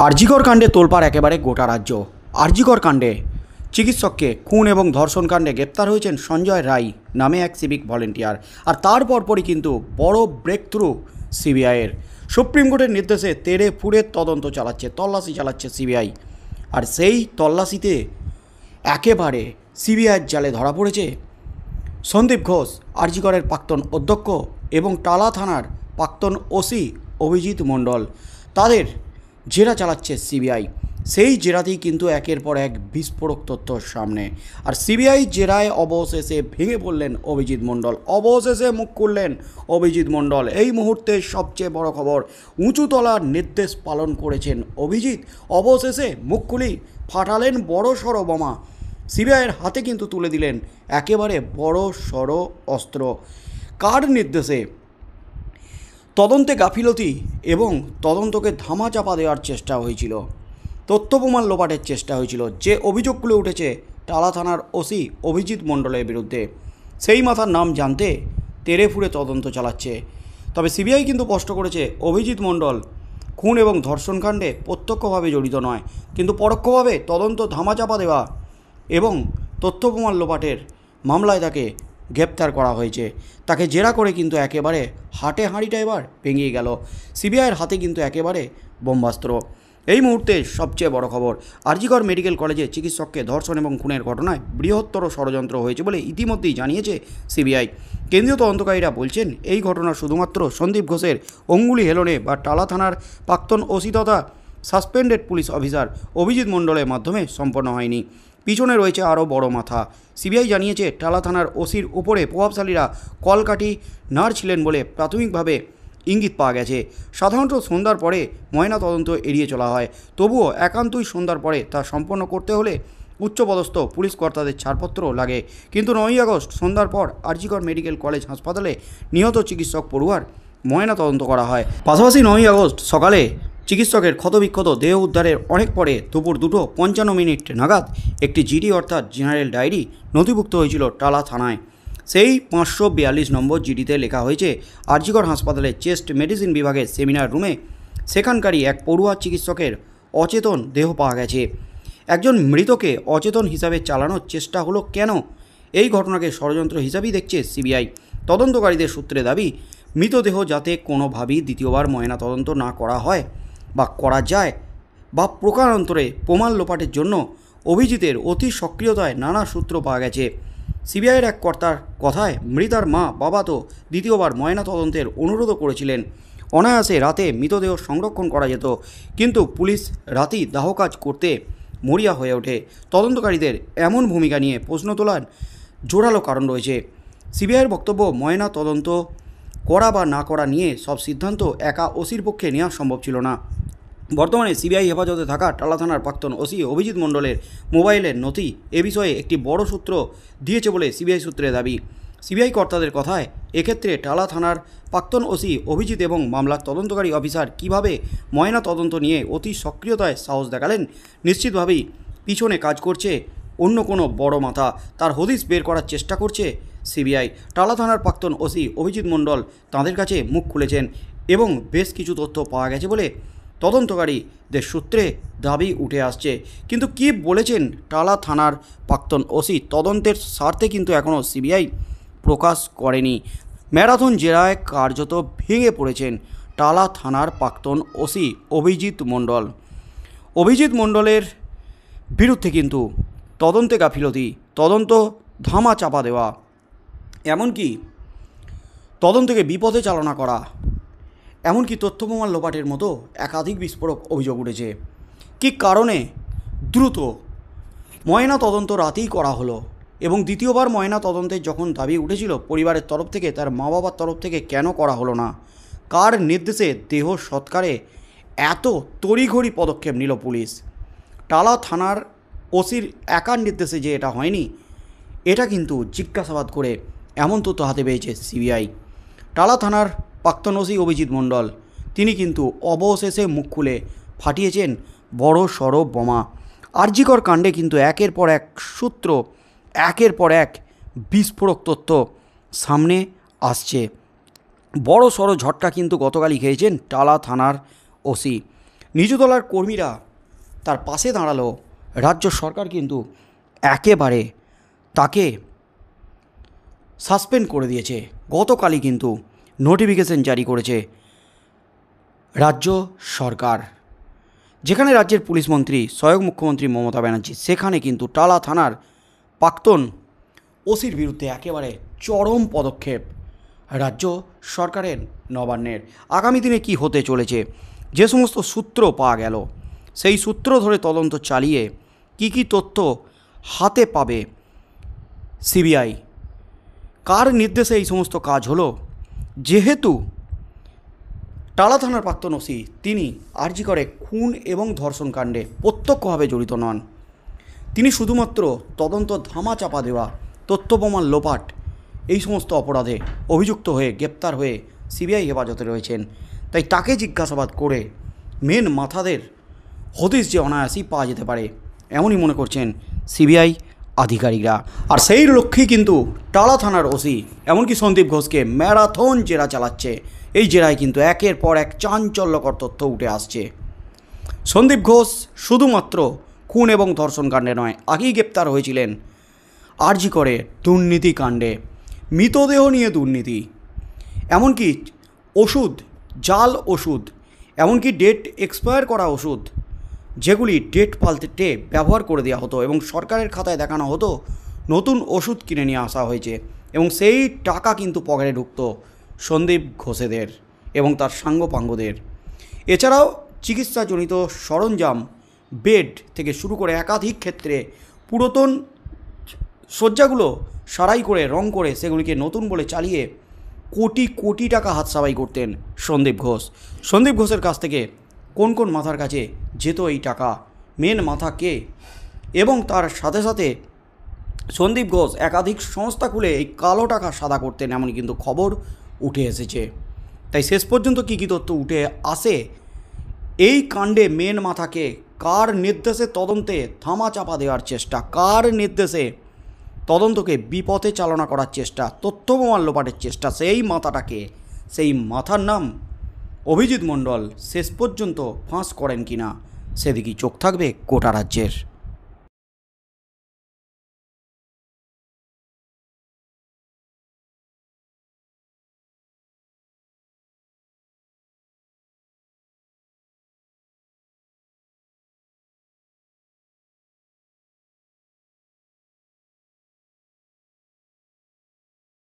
আরজিকর কাণ্ডে তোলপাড় একেবারে গোটা রাজ্য। আরজিকর কাণ্ডে চিকিৎসককে খুন এবং ধর্ষণ কাণ্ডে গ্রেপ্তার হয়েছেন সঞ্জয় রায় নামে এক সিভিক ভলেন্টিয়ার। আর তার পরপরই কিন্তু বড় ব্রেক থ্রু সিবিআইয়ের। সুপ্রিম কোর্টের নির্দেশে তেড়ে ফুড়ে তদন্ত চালাচ্ছে, তল্লাশি চালাচ্ছে সিবিআই। আর সেই তল্লাশিতে একেবারে সিবিআইয়ের জালে ধরা পড়েছে সন্দীপ ঘোষ, আরজিকরের প্রাক্তন অধ্যক্ষ, এবং টালা থানার প্রাক্তন ওসি অভিজিৎ মণ্ডল। তাদের জেরা চালাচ্ছে সিবিআই। সেই জেরাতেই কিন্তু একের পর এক বিস্ফোরক তথ্য সামনে। আর সিবিআই জেরায় অবশেষে ভেঙে পড়লেন অভিজিৎ মণ্ডল, অবশেষে মুখ খুললেন অভিজিৎ মণ্ডল। এই মুহূর্তে সবচেয়ে বড় খবর, উঁচু তলার নির্দেশ পালন করেছেন অভিজিৎ। অবশেষে মুখ খুলি ফাটালেন বড় সড়ো বোমা। সিবিআইয়ের হাতে কিন্তু তুলে দিলেন একেবারে বড় সড়ো অস্ত্র। কার নির্দেশে তদন্তে গাফিলতি এবং তদন্তকে ধামাচাপা দেওয়ার চেষ্টা হয়েছিল, তথ্য প্রমাণ লোপাটের চেষ্টা হয়েছিল, যে অভিযোগগুলো উঠেছে টালা থানার ওসি অভিজিৎ মণ্ডলের বিরুদ্ধে, সেই মাথার নাম জানতে তেড়ে ফুড়ে তদন্ত চালাচ্ছে। তবে সিবিআই কিন্তু স্পষ্ট করেছে অভিজিৎ মণ্ডল খুন এবং ধর্ষণ কাণ্ডে প্রত্যক্ষভাবে জড়িত নয়, কিন্তু পরোক্ষভাবে তদন্ত ধামাচাপা দেওয়া এবং তথ্য প্রমাণ লোপাটের মামলায় তাকে গ্রেপ্তার করা হয়েছে। তাকে জেরা করে কিন্তু একেবারে হাটে হাঁড়িটা এবার ভেঙে গেল। সিবিআইয়ের হাতে কিন্তু একেবারে বোমাস্ত্র। এই মুহূর্তে সবচেয়ে বড় খবর, আরজিকর মেডিকেল কলেজে চিকিৎসককে ধর্ষণ এবং খুনের ঘটনায় বৃহত্তর ষড়যন্ত্র হয়েছে বলে ইতিমধ্যেই জানিয়েছে সিবিআই। কেন্দ্রীয় তদন্তকারীরা বলছেন এই ঘটনা শুধুমাত্র সন্দীপ ঘোষের অঙ্গুলি হেলনে বা টালা থানার প্রাক্তন ওসি তথা সাসপেন্ডেড পুলিশ অফিসার অভিজিৎ মণ্ডলের মাধ্যমে সম্পন্ন হয়নি। পিছনে রয়েছে আরও বড় মাথা। সিবিআই জানিয়েছে টালা থানার ওসির উপরে প্রভাবশালীরা কলকাঠি নাড়ছিলেন বলে প্রাথমিকভাবে ইঙ্গিত পাওয়া গেছে। সাধারণত সন্ধ্যার পরে ময়না তদন্ত এড়িয়ে চলা হয়, তবুও একান্তই সন্ধ্যার পরে তা সম্পন্ন করতে হলে উচ্চপদস্থ পুলিশ কর্তাদের ছাড়পত্র লাগে। কিন্তু 9ই আগস্ট সন্ধ্যার পর আরজিকর মেডিকেল কলেজ হাসপাতালে নিহত চিকিৎসক পড়ুয়ার ময়না তদন্ত করা হয়। পাশাপাশি 9ই আগস্ট সকালে চিকিৎসকের ক্ষতবিক্ষত দেহ উদ্ধারের অনেক পরে দুপুর 2:55 নাগাদ একটি জিডি অর্থাৎ জেনারেল ডায়েরি নথিভুক্ত হয়েছিল টালা থানায়। সেই 542 নম্বর জিডিতে লেখা হয়েছে আরজিকর হাসপাতালের চেস্ট মেডিসিন বিভাগের সেমিনার রুমে সেখানকারই এক পড়ুয়া চিকিৎসকের অচেতন দেহ পাওয়া গেছে। একজন মৃতকে অচেতন হিসাবে চালানোর চেষ্টা হলো কেন? এই ঘটনাকে ষড়যন্ত্র হিসাবেই দেখছে সিবিআই। তদন্তকারীদের সূত্রে দাবি, মৃতদেহ যাতে কোনোভাবেই দ্বিতীয়বার ময়না তদন্ত না করা হয় বা করা যায়, বা প্রকারান্তরে প্রমাণ লোপাটের জন্য অভিজিতের অতি সক্রিয়তায় নানা সূত্র পাওয়া গেছে। সিবিআইয়ের এক কর্তার কথায়, মৃতার মা বাবা তো দ্বিতীয়বার ময়না তদন্তের অনুরোধও করেছিলেন। অনায়াসে রাতে মৃতদেহ সংরক্ষণ করা যেত, কিন্তু পুলিশ রাতেই দাহ কাজ করতে মরিয়া হয়ে ওঠে। তদন্তকারীদের এমন ভূমিকা নিয়ে প্রশ্ন তোলার জোরালো কারণ রয়েছে। সিবিআইয়ের বক্তব্য, ময়না তদন্ত করা বা না করা নিয়ে সব সিদ্ধান্ত একা ওসির পক্ষে নেওয়া সম্ভব ছিল না। বর্তমানে সিবিআই হেফাজতে থাকা টালা থানার প্রাক্তন ওসি অভিজিৎ মণ্ডলের মোবাইলের নথি এ বিষয়ে একটি বড় সূত্র দিয়েছে বলে সিবিআই সূত্রে দাবি। সিবিআই কর্তাদের কথায়, এক্ষেত্রে টালা থানার প্রাক্তন ওসি অভিজিৎ এবং মামলার তদন্তকারী অফিসার কিভাবে ময়না তদন্ত নিয়ে অতি সক্রিয়তায় সাহস দেখালেন, নিশ্চিতভাবেই পিছনে কাজ করছে অন্য কোনো বড় মাথা। তার হদিশ বের করার চেষ্টা করছে সিবিআই। টালা থানার প্রাক্তন ওসি অভিজিৎ মণ্ডল তাঁদের কাছে মুখ খুলেছেন এবং বেশ কিছু তথ্য পাওয়া গেছে বলে তদন্তকারীদের সূত্রে দাবি উঠে আসছে। কিন্তু কি বলেছেন টালা থানার প্রাক্তন ওসি, তদন্তের স্বার্থে কিন্তু এখনও সিবিআই প্রকাশ করেনি। ম্যারাথন জেরায় কার্যত ভেঙে পড়েছেন টালা থানার প্রাক্তন ওসি অভিজিৎ মণ্ডল। অভিজিৎ মণ্ডলের বিরুদ্ধে কিন্তু তদন্তে গাফিলতি, তদন্ত ধামা চাপা দেওয়া, এমনকি তদন্তকে বিপথে চালনা করা, এমনকি তথ্য প্রমাণ লোপাটের মতো একাধিক বিস্ফোরক অভিযোগ উঠেছে। কী কারণে দ্রুত ময়না তদন্ত রাতেই করা হলো এবং দ্বিতীয়বার ময়না তদন্তের যখন দাবি উঠেছিল পরিবারের তরফ থেকে, তার মা বাবার তরফ থেকে, কেন করা হলো না? কার নির্দেশে দেহ সৎকারে এত তড়িঘড়ি পদক্ষেপ নিল পুলিশ? টালা থানার ওসির একার নির্দেশে যে এটা হয়নি, এটা কিন্তু জিজ্ঞাসাবাদ করে এমন তথ্য হাতে পেয়েছে সিবিআই। টালা থানার প্রাক্তন ওসি অভিজিৎ মণ্ডল তিনি কিন্তু অবশেষে মুখ খুলে ফাটিয়েছেন বড় সড়ো বোমা। আরজিকর কাণ্ডে কিন্তু একের পর এক সূত্র, একের পর এক বিস্ফোরক তথ্য সামনে আসছে। বড় সড়ো ঝটকা কিন্তু গতকালই খেয়েছেন টালা থানার ওসি। নিজতলার কর্মীরা তার পাশে দাঁড়ালো, রাজ্য সরকার কিন্তু একেবারে তাকে সাসপেন্ড করে দিয়েছে। গতকালই কিন্তু নোটিফিকেশন জারি করেছে রাজ্য সরকার। যেখানে রাজ্যের পুলিশ মন্ত্রী স্বয়ং মুখ্যমন্ত্রী মমতা ব্যানার্জি, সেখানে কিন্তু টালা থানার প্রাক্তন ওসির বিরুদ্ধে একেবারে চরম পদক্ষেপ রাজ্য সরকারের, নবান্নের। আগামী দিনে কি হতে চলেছে, যে সমস্ত সূত্র পাওয়া গেল, সেই সূত্র ধরে তদন্ত চালিয়ে কি তথ্য হাতে পাবে সিবিআই, কার নির্দেশে এই সমস্ত কাজ হলো। যেহেতু টালা থানার প্রাক্তন ওসি তিনি আরজি করে খুন এবং ধর্ষণ কাণ্ডে প্রত্যক্ষভাবে জড়িত নন, তিনি শুধুমাত্র তদন্ত ধামাচাপা দেওয়া, তথ্য প্রমাণ লোপাট, এই সমস্ত অপরাধে অভিযুক্ত হয়ে গ্রেপ্তার হয়ে সিবিআই হেফাজতে রয়েছেন। তাই তাকে জিজ্ঞাসাবাদ করে মেন মাথাদের হদিশ যে অনায়াসই পাওয়া যেতে পারে, এমনই মনে করছেন সিবিআই আধিকারিকরা। আর সেই লক্ষ্যেই কিন্তু টালা থানার ওসি এমনকি সন্দীপ ঘোষকে ম্যারাথন জেরা চালাচ্ছে। এই জেরায় কিন্তু একের পর এক চাঞ্চল্যকর তথ্য উঠে আসছে। সন্দীপ ঘোষ শুধুমাত্র খুন এবং ধর্ষণ কাণ্ডে নয়, আগেই গ্রেপ্তার হয়েছিলেন আরজি করে দুর্নীতি কাণ্ডে, মৃতদেহ নিয়ে দুর্নীতি, এমনকি ওষুধ, জাল ওষুধ, এমনকি ডেট এক্সপায়ার করা ওষুধ, যেগুলি ডেট পাল্টে ব্যবহার করে দেওয়া হতো এবং সরকারের খাতায় দেখানো হতো নতুন ওষুধ কিনে নিয়ে আসা হয়েছে, এবং সেই টাকা কিন্তু পকেটে ঢুকত সন্দীপ ঘোষেদের এবং তার সাঙ্গপাঙ্গদের। এছাড়াও চিকিৎসাজনিত সরঞ্জাম, বেড থেকে শুরু করে একাধিক ক্ষেত্রে পুরাতন শয্যাগুলো সারাই করে রং করে সেগুলিকে নতুন বলে চালিয়ে কোটি কোটি টাকা হাতসাবাই করতেন সন্দীপ ঘোষ। সন্দীপ ঘোষের কাছ থেকে কোন কোন মাথার কাছে যেত এই টাকা, মেন মাথা কে, এবং তার সাথে সাথে সন্দীপ ঘোষ একাধিক সংস্থা খুলে এই কালো টাকা সাদা করতেন, এমনই কিন্তু খবর উঠে এসেছে। তাই শেষ পর্যন্ত কী তথ্য উঠে আসে, এই কাণ্ডে মেন মাথাকে কার নির্দেশে তদন্তে ধামাচাপা দেওয়ার চেষ্টা, কার নির্দেশে তদন্তকে বিপথে চালনা করার চেষ্টা, তথ্য প্রমাণ লোপাটের চেষ্টা, সেই মাথাটাকে, সেই মাথার নাম অভিজিৎ মণ্ডল শেষ পর্যন্ত ফাঁস করেন কিনা, সেদিকেই চোখ থাকবে গোটা রাজ্যের।